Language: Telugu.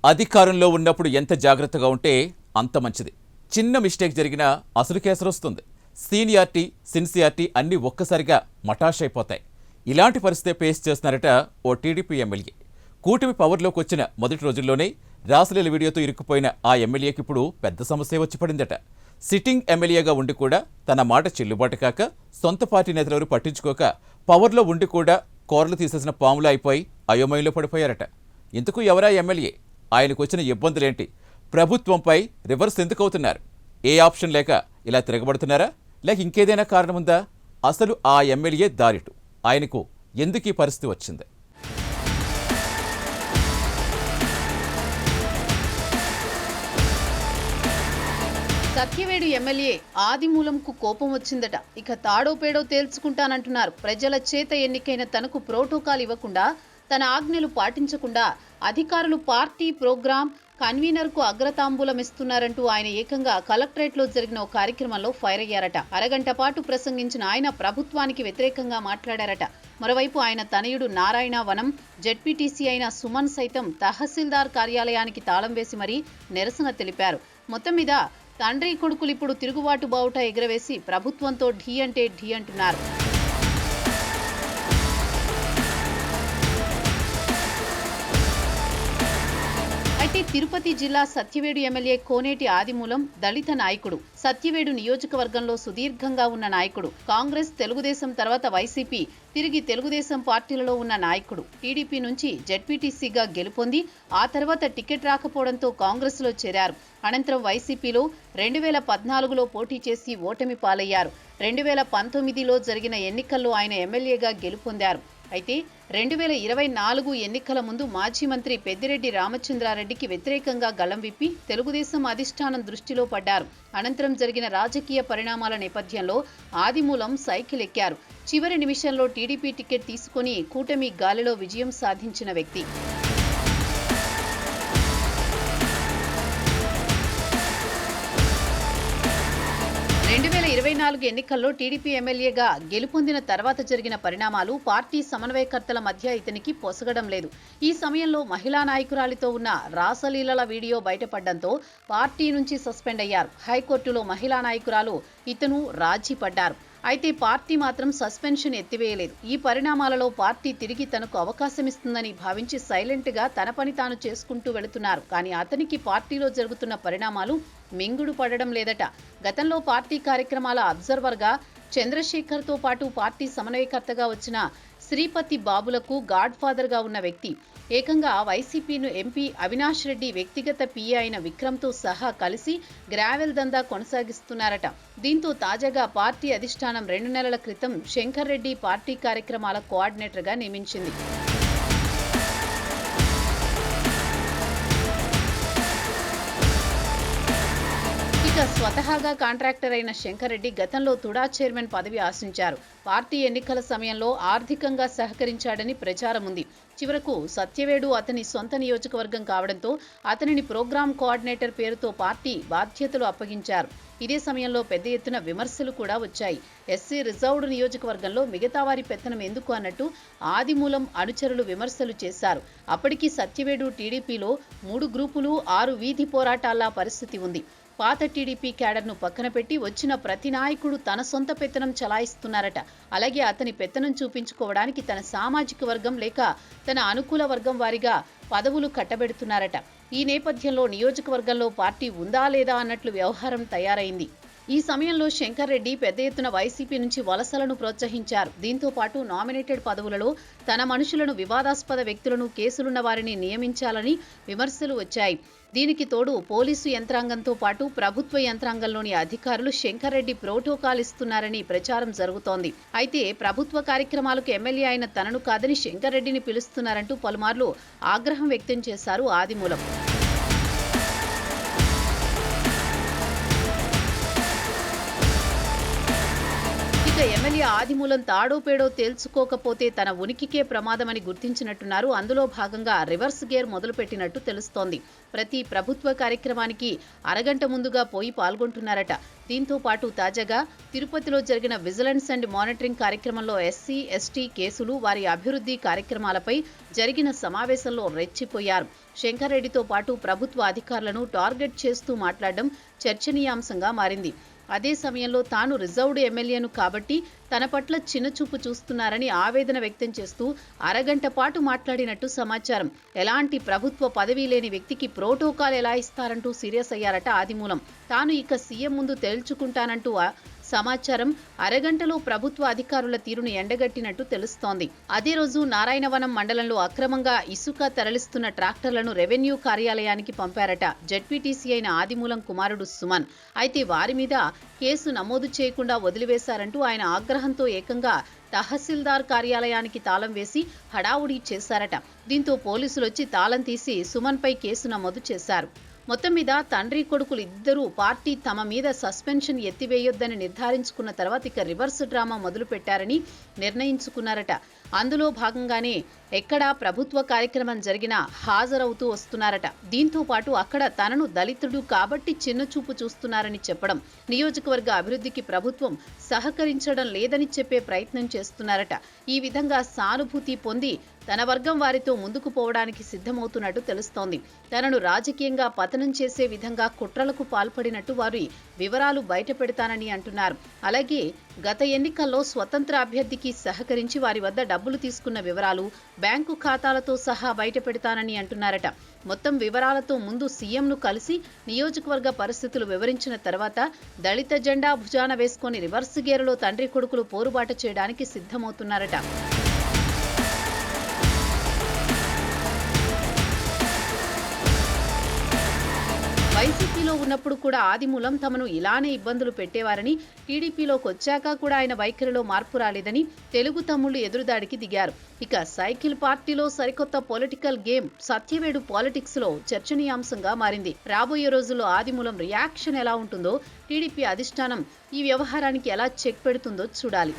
అధికారంలో ఉన్నప్పుడు ఎంత జాగ్రత్తగా ఉంటే అంత మంచిది. చిన్న మిస్టేక్ జరిగినా అసలు కేసులు వస్తుంది. సీనియారిటీ, సిన్సియారిటీ అన్నీ ఒక్కసారిగా మటాష్ అయిపోతాయి. ఇలాంటి పరిస్థితి ఫేస్ చేస్తున్నారట ఓ టీడీపీ ఎమ్మెల్యే. కూటమి పవర్లోకి వచ్చిన మొదటి రోజుల్లోనే రాసలీల వీడియోతో ఇరుక్కుపోయిన ఆ ఎమ్మెల్యేకి ఇప్పుడు పెద్ద సమస్య వచ్చి పడిందట. సిట్టింగ్ ఎమ్మెల్యేగా ఉండి కూడా తన మాట చెల్లుబాటు కాక, సొంత పార్టీ నేతలెవరూ పట్టించుకోక, పవర్లో ఉండి కూడా కోరలు తీసేసిన పాములు అయిపోయి అయోమయంలో పడిపోయారట. ఇంతకు ఎవరా ఎమ్మెల్యే? ఆయనకు వచ్చిన ఇబ్బందులేంటి? ప్రభుత్వంపై రివర్స్ ఎందుకు అవుతున్నారు? ఏ ఆప్షన్ లేక ఇలా తిరగబడుతున్నారా, లేక ఇంకేదైనా కారణముందా? అసలు ఆ ఎమ్మెల్యే దారిటు, ఆయనకు ఎందుకు ఈ పరిస్థితి వచ్చింది? సత్యవేడు ఎమ్మెల్యే ఆదిమూలంకు కోపం వచ్చిందట. ఇక తాడో పేడో తేల్చుకుంటానంటున్నారు. ప్రజల చేత ఎన్నికైన తనకు ప్రోటోకాల్ ఇవ్వకుండా, తన ఆజ్ఞలు పాటించకుండా అధికారులు పార్టీ ప్రోగ్రాం కన్వీనర్కు అగ్రతాంబూలం ఇస్తున్నారంటూ ఆయన ఏకంగా కలెక్టరేట్లో జరిగిన ఓ కార్యక్రమంలో ఫైర్ అయ్యారట. అరగంట పాటు ప్రసంగించిన ఆయన ప్రభుత్వానికి వ్యతిరేకంగా మాట్లాడారట. మరోవైపు ఆయన తనయుడు నారాయణ వనం జెడ్పీటీసీ అయిన సుమన్ సైతం తహసీల్దార్ కార్యాలయానికి తాళం వేసి మరీ నిరసన తెలిపారు. మొత్తం మీద తండ్రి కొడుకులు ఇప్పుడు తిరుగుబాటు బావుట ఎగురవేసి ప్రభుత్వంతో ఢీ అంటే ఢీ అంటున్నారు. అయితే తిరుపతి జిల్లా సత్యవేడు ఎమ్మెల్యే కోనేటి ఆదిమూలం దళిత నాయకుడు. సత్యవేడు నియోజకవర్గంలో సుదీర్ఘంగా ఉన్న నాయకుడు. కాంగ్రెస్, తెలుగుదేశం తర్వాత వైసీపీ, తిరిగి తెలుగుదేశం పార్టీలలో ఉన్న నాయకుడు. టీడీపీ నుంచి జెడ్పీటీసీగా గెలుపొంది ఆ తర్వాత టికెట్ రాకపోవడంతో కాంగ్రెస్లో చేరారు. అనంతరం వైసీపీలో 2014లో పోటీ చేసి ఓటమి పాలయ్యారు. 2019లో జరిగిన ఎన్నికల్లో ఆయన ఎమ్మెల్యేగా గెలుపొందారు. అయితే 2024 ఎన్నికల ముందు మాజీ మంత్రి పెద్దిరెడ్డి రామచంద్రారెడ్డికి వ్యతిరేకంగా గళం విప్పి తెలుగుదేశం అధిష్టానం దృష్టిలో పడ్డారు. అనంతరం జరిగిన రాజకీయ పరిణామాల నేపథ్యంలో ఆదిమూలం సైకిల్ ఎక్కారు. చివరి నిమిషంలో టీడీపీ టికెట్ తీసుకుని కూటమి గాలిలో విజయం సాధించిన వ్యక్తి. 2024 ఎన్నికల్లో టీడీపీ ఎమ్మెల్యేగా గెలుపొందిన తర్వాత జరిగిన పరిణామాలు పార్టీ సమన్వయకర్తల మధ్య ఇతనికి పొసగడం లేదు. ఈ సమయంలో మహిళా నాయకురాలితో ఉన్న రాసలీలల వీడియో బయటపడడంతో పార్టీ నుంచి సస్పెండ్ అయ్యారు. హైకోర్టులో మహిళా నాయకురాలు ఇతను రాజీ పడ్డారు. అయితే పార్టీ మాత్రం సస్పెన్షన్ ఎత్తివేయలేదు. ఈ పరిణామాలలో పార్టీ తిరిగి తనకు అవకాశమిస్తుందని భావించి సైలెంట్గా తన పని తాను చేసుకుంటూ వెళుతున్నారు. కానీ అతనికి పార్టీలో జరుగుతున్న పరిణామాలు మింగుడు పడడం లేదట. గతంలో పార్టీ కార్యక్రమాల అబ్జర్వర్గా చంద్రశేఖర్తో పాటు పార్టీ సమన్వయకర్తగా వచ్చిన శ్రీపతి బాబులకు గాడ్ ఫాదర్గా ఉన్న వ్యక్తి ఏకంగా వైసీపీను ఎంపీ అవినాష్ రెడ్డి వ్యక్తిగత పీఏ అయిన విక్రమ్తో సహా కలిసి గ్రావెల్ దందా కొనసాగిస్తున్నారట. దీంతో తాజాగా పార్టీ అధిష్టానం 2 నెలల క్రితం శంకర్ రెడ్డి పార్టీ కార్యక్రమాల కోఆర్డినేటర్గా నియమించింది. ఇక స్వతహాగా కాంట్రాక్టర్ అయిన శంకర్ రెడ్డి గతంలో తుడా చైర్మన్ పదవి ఆశించారు. పార్టీ ఎన్నికల సమయంలో ఆర్థికంగా సహకరించాడని ప్రచారం ఉంది. చివరకు సత్యవేడు అతని సొంత నియోజకవర్గం కావడంతో అతనిని ప్రోగ్రాం కోఆర్డినేటర్ పేరుతో పార్టీ బాధ్యతలు అప్పగించారు. ఇదే సమయంలో పెద్ద ఎత్తున విమర్శలు కూడా వచ్చాయి. ఎస్సీ రిజర్వ్డ్ నియోజకవర్గంలో మిగతా వారి పెత్తనం ఎందుకు అన్నట్టు ఆదిమూలం అనుచరులు విమర్శలు చేశారు. అప్పటికి సత్యవేడు టీడీపీలో 3 గ్రూపులు, 6 వీధి పోరాటాల పరిస్థితి ఉంది. పాత టీడీపీ క్యాడర్ను పక్కన పెట్టి వచ్చిన ప్రతి నాయకుడు తన సొంత పెత్తనం చలాయిస్తున్నారట. అలాగే అతని పెత్తనం చూపించుకోవడానికి తన సామాజిక వర్గం లేక తన అనుకూల వర్గం వారిగా పదవులు కట్టబెడుతున్నారట. ఈ నేపథ్యంలో నియోజకవర్గంలో పార్టీ ఉందా లేదా అన్నట్లు వ్యవహారం తయారైంది. ఈ సమయంలో శంకర్ రెడ్డి పెద్ద ఎత్తున వైసీపీ నుంచి వలసలను ప్రోత్సహించారు. దీంతో పాటు నామినేటెడ్ పదవులలో తన మనుషులను, వివాదాస్పద వ్యక్తులను, కేసులున్న వారిని నియమించాలని విమర్శలు వచ్చాయి. దీనికి తోడు పోలీసు యంత్రాంగంతో పాటు ప్రభుత్వ యంత్రాంగంలోని అధికారులు శంకర్ రెడ్డి ప్రోటోకాల్ ఇస్తున్నారని ప్రచారం జరుగుతోంది. అయితే ప్రభుత్వ కార్యక్రమాలకు ఎమ్మెల్యే అయిన తనను కాదని శంకర్ రెడ్డిని పిలుస్తున్నారంటూ పలుమార్లు ఆగ్రహం వ్యక్తం చేశారు ఆదిమూలం. ఇక ఎమ్మెల్యే ఆదిమూలం తాడో పేడో తేల్చుకోకపోతే తన ఉనికికే ప్రమాదమని గుర్తించినట్టున్నారు. అందులో భాగంగా రివర్స్ గేర్ మొదలుపెట్టినట్టు తెలుస్తోంది. ప్రతి ప్రభుత్వ కార్యక్రమానికి అరగంట ముందుగా పోయి పాల్గొంటున్నారట. దీంతో పాటు తాజాగా తిరుపతిలో జరిగిన విజిలెన్స్ అండ్ మానిటరింగ్ కార్యక్రమంలో ఎస్సీ, ఎస్టీ కేసులు, వారి అభివృద్ధి కార్యక్రమాలపై జరిగిన సమావేశంలో రెచ్చిపోయారు. శంకర్ రెడ్డితో పాటు ప్రభుత్వ అధికారులను టార్గెట్ చేస్తూ మాట్లాడడం చర్చనీయాంశంగా మారింది. అదే సమయంలో తాను రిజర్వ్డ్ ఎమ్మెల్యేను కాబట్టి తన పట్ల చిన్నచూపు చూస్తున్నారని ఆవేదన వ్యక్తం చేస్తూ అరగంట పాటు మాట్లాడినట్టు సమాచారం. ఎలాంటి ప్రభుత్వ పదవి లేని వ్యక్తికి ప్రోటోకాల్ ఎలా ఇస్తారంటూ సీరియస్ అయ్యారట ఆదిమూలం. తాను ఇక సీఎం ముందు తేల్చుకుంటానంటూ సమాచారం. అరగంటలో ప్రభుత్వ అధికారుల తీరును ఎండగట్టినట్టు తెలుస్తోంది. అదే రోజు నారాయణవనం మండలంలో అక్రమంగా ఇసుక తరలిస్తున్న ట్రాక్టర్లను రెవెన్యూ కార్యాలయానికి పంపారట జెడ్పీటీసీ అయిన ఆదిమూలం కుమారుడు సుమన్. అయితే వారి మీద కేసు నమోదు చేయకుండా వదిలివేశారంటూ ఆయన ఆగ్రహంతో ఏకంగా తహసీల్దార్ కార్యాలయానికి తాళం వేసి హడావుడి చేశారట. దీంతో పోలీసులొచ్చి తాళం తీసి సుమన్పై కేసు నమోదు చేశారు. మొత్తం మీద తండ్రి కొడుకులు ఇద్దరూ పార్టీ తమ మీద సస్పెన్షన్ ఎత్తివేయొద్దని నిర్ధారించుకున్న తర్వాత ఇక రివర్స్ డ్రామా మొదలు పెట్టారని నిర్ణయించుకున్నారట. అందులో భాగంగానే ఎక్కడా ప్రభుత్వ కార్యక్రమం జరిగినా హాజరవుతూ వస్తున్నారట. దీంతో పాటు అక్కడ తనను దళితుడు కాబట్టి చిన్నచూపు చూస్తున్నారని చెప్పడం, నియోజకవర్గ అభివృద్ధికి ప్రభుత్వం సహకరించడం లేదని చెప్పే ప్రయత్నం చేస్తున్నారట. ఈ విధంగా సానుభూతి పొంది తన వర్గం వారితో ముందుకు పోవడానికి సిద్ధమవుతున్నట్టు తెలుస్తోంది. తనను రాజకీయంగా పతనం చేసే విధంగా కుట్రలకు పాల్పడినట్టు వారి వివరాలు బయటపెడతానని అంటున్నారు. అలాగే గత ఎన్నికల్లో స్వతంత్ర అభ్యర్థికి సహకరించి వారి వద్ద డబ్బులు తీసుకున్న వివరాలు, బ్యాంకు ఖాతాలతో సహా బయటపెడతానని అంటున్నారట. మొత్తం వివరాలతో ముందు సీఎంను కలిసి నియోజకవర్గ పరిస్థితులు వివరించిన తర్వాత దళిత జెండా భుజాన వేసుకొని రివర్స్ గేరులో తండ్రి కొడుకులు పోరుబాట చేయడానికి సిద్ధమవుతున్నారట. వైసీపీలో ఉన్నప్పుడు కూడా ఆదిమూలం తమను ఇలానే ఇబ్బందులు పెట్టేవారని, టీడీపీలోకి వచ్చాక కూడా ఆయన వైఖరిలో మార్పు రాలేదని తెలుగు తమ్ముళ్లు ఎదురుదాడికి దిగారు. ఇక సైకిల్ పార్టీలో సరికొత్త పొలిటికల్ గేమ్ సత్యవేడు పాలిటిక్స్ లో చర్చనీయాంశంగా మారింది. రాబోయే రోజుల్లో ఆదిమూలం రియాక్షన్ ఎలా ఉంటుందో, టీడీపీ అధిష్టానం ఈ వ్యవహారానికి ఎలా చెక్ పెడుతుందో చూడాలి.